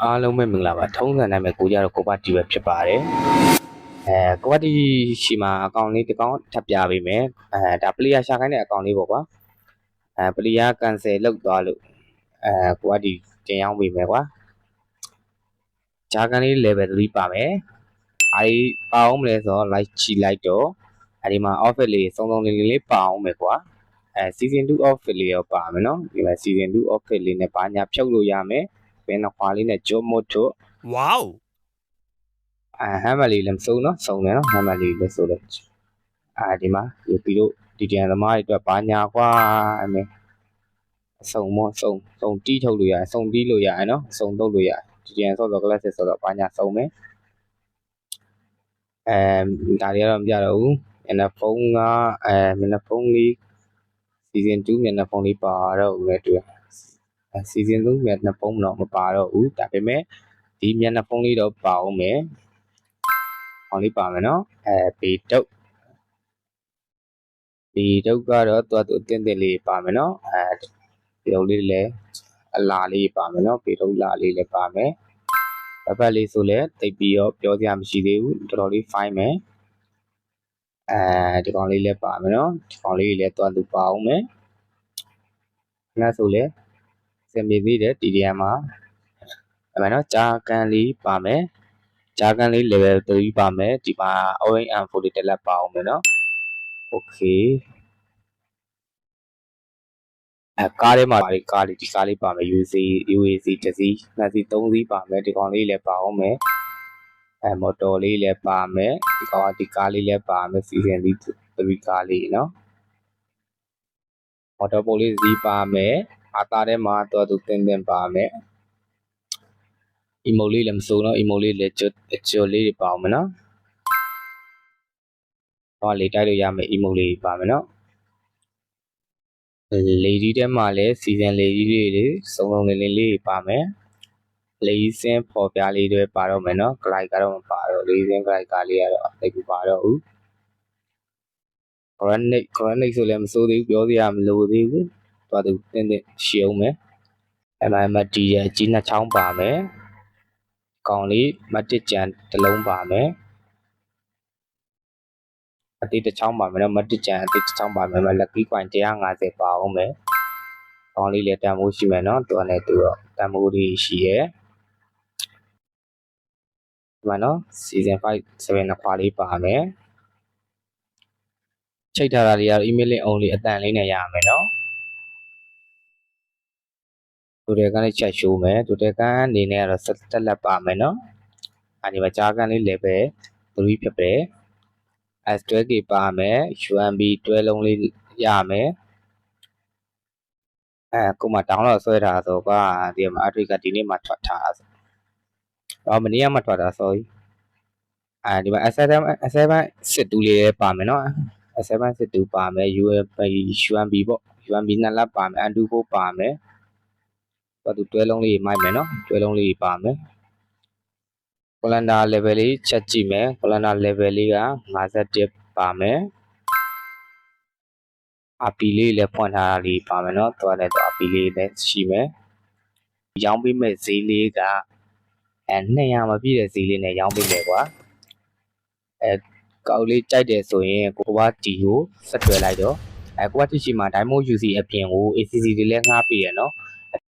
အားလုံးပဲမင်္ဂလာပါထုံးစံတိုင်းပဲကိုကြတော့ကိုပါတီပဲဖြစ်ပါတယ်ကိုပါတီရှိမှာအကောင့်လေးတစ်ကောင်ထပ်ပြပေးမယ်ဒါပလီယာရှာခိုင်းတဲ့အကောင့်လေးပေါ့ကွာပလီယာကန်ဆယ်လောက်သွားလို့ကိုပါတီတင်ရောက်ပေးမယ်ကွာဂျာကန်လေး level 3ပါမယ်အဲဒီပါအောင်မလဲဆိုတော့ like ချီလိုက်တော့အဲဒီမှာ offer လေးစုံစုံလေးပါအောင်မယ်ကွာseason 2 offer လေးရောပါမယ်နော်ဒီမှာ season 2 offer လေးနဲ့ဘာညာဖြုတ်လို့ရမယ်ဘယ်နှခွာလေးနဲ့ဂျိုမို့တို့ wow ဟမ်မလီလည်းမစုံနော်စုံတယ်နော်ဟမ်မလီလည်းဆိုတယ်ဒီမှာပြီးတော့ဒီတန်သမားတွေအတွက်ဘာညာကွာအမေစုံမောစုံတီးထုတ်လို့ရတယ်စုံတီးလို့ရတယ်နော်စုံထုတ်လို့ရတယ်ဒီတန်ဆော့တော့ class ဆော့တော့ဘာညာစုံမယ်ဒါတွေကတော့မပြတော့ဘူးမျက်နှာဖုံးကမျက်နှာဖုံးလေး season 2မျက်နှာဖုံးလေးပါတော့ဦးလည်းတွေ့ season 2မျက်နှာဖုံးတော့မပါတော့ဘူးဒါပေမဲ့ဒီမျက်နှာဖုံးလေးတော့ပါအောင်မယ်ဟောင်းလေးပါမယ်နော်ဘေတုတ်ကတော့သူအတင်းလေးပါမယ်နော်ဘေတုတ်လေးလည်းအလားလေးပါမယ်နော်ဘေတုတ်လားလေးလည်းပါမယ်ဘက်လေးဆိုလည်းတိတ်ပြီးတော့ပြောစရာမရှိသေးဘူးတော်တော်လေး fine မယ်ဒီကောင်လေးလည်းပါမယ်နော်ဒီကောင်လေးလည်းသူပါအောင်မယ်ငါဆိုလည်းစင်ပြေသေးတယ် TDM မှာအဲ့မှာနော်ဂျာကန်လေးပါမယ်ဂျာကန်လေး level 3ပါမယ်ဒီမှာ OM4 လေးတက်လက်ပါအောင်မယ်နော် okay ကားထဲမှာဒီကားလေးပါမယ် UAC တစ်စီးနှစ်စီးသုံးစီးပါမယ်ဒီကောင်လေးလည်းပါအောင်မယ်မော်တော်လေးလည်းပါမယ်ဒီကားလေးလည်းပါမယ် season 3ကားလေးနော်မော်တော်ပိုလေးစီးပါမယ်အသားထဲမှာသူတင်ပါမယ် emote လေးလည်းမစိုးတော့ emote လေးလည်းကျွတ်လေးတွေပါအောင်မယ်နော်ဟောလေတိုက်လို့ရမယ် emote လေးပါမယ်နော်lady တဲမှာလည်း season lady လေးစုံလေးပါမယ် lady စင်းပေါ်ပြလေးတွေပါတော့မယ်နော် glide ကတော့မပါတော့ lady စင်း glide ကားလေးကတော့အသိကူပါတော့ဘူး granite ဆိုလည်းမစိုးသေးဘူးပြောစရာမလိုသေးဘူးသူတင်းရှည်အောင်မယ်MMD ရဲ့အကြီးနှစ်ချောင်းပါမယ်ကောင်လေးမတ်တစ်ကြံတစ်လုံးပါမယ်အတိတ်တစ်ချောင်းပါမယ်နော်မတ်တစ်ကြံအတိတ်တစ်ချောင်းပါမယ် lucky coin 150ပါအောင်မယ်ကောင်လေးလည်းတန်ဖိုးရှိမယ်နော်သူကလည်းသူတော့တန်ဖိုးလေးရှိရဲ့ဒီမှာနော် season 5 7နှစ်ခွာလေးပါမယ်ချိတ်ထားတာတွေကတော့ email link only အတန်လေးနဲ့ရမယ်နော်တူတယ်ကနေချက်ရှိုးမယ်တူတယ်ကအနေနဲ့ကတော့တက်လက်ပါမယ်နော်အဲဒီမှာဂျာကန်လေး level 3ဖြစ်တယ်S12K ပါမယ် UMB တွဲလုံးလေးရမယ်ကိုမှ download ဆွဲထားဆိုကွာဒီမှာ address ကဒီနေ့မှထွက်ထားဆိုမနေ့ကမှထွက်တာ sorry ဒီမှာ S7 စစ်တူလေးလည်းပါမယ်နော် S7 စစ်တူပါမယ် UMB ပေါ့ UMB နှစ်လက်ပါမယ် N24 ပါမယ်သူတွဲလုံးလေးမိုက်မယ်နော်တွဲလုံးလေးပါမယ် calendar level လေးချက်ကြည့်မယ် calendar level လေးက51ပါမယ် RP လေးလည်းဖွင့်ထားတာလေးပါမယ်နော်သွားတယ်RP လေးလည်းရှိမယ်ရောင်းပေးမဲ့ဈေးလေးက200မပြည့်တဲ့ဈေးလေးနဲ့ရောင်းပေးမယ်ကွာကောက်လေးကြိုက်တယ်ဆိုရင်ကိုကတီကိုဆက်တွယ်လိုက်တော့ကိုကတီရှိမှာ Diamond UC အပြင်ကို ACC တွေလည်းငှားပေးရနော်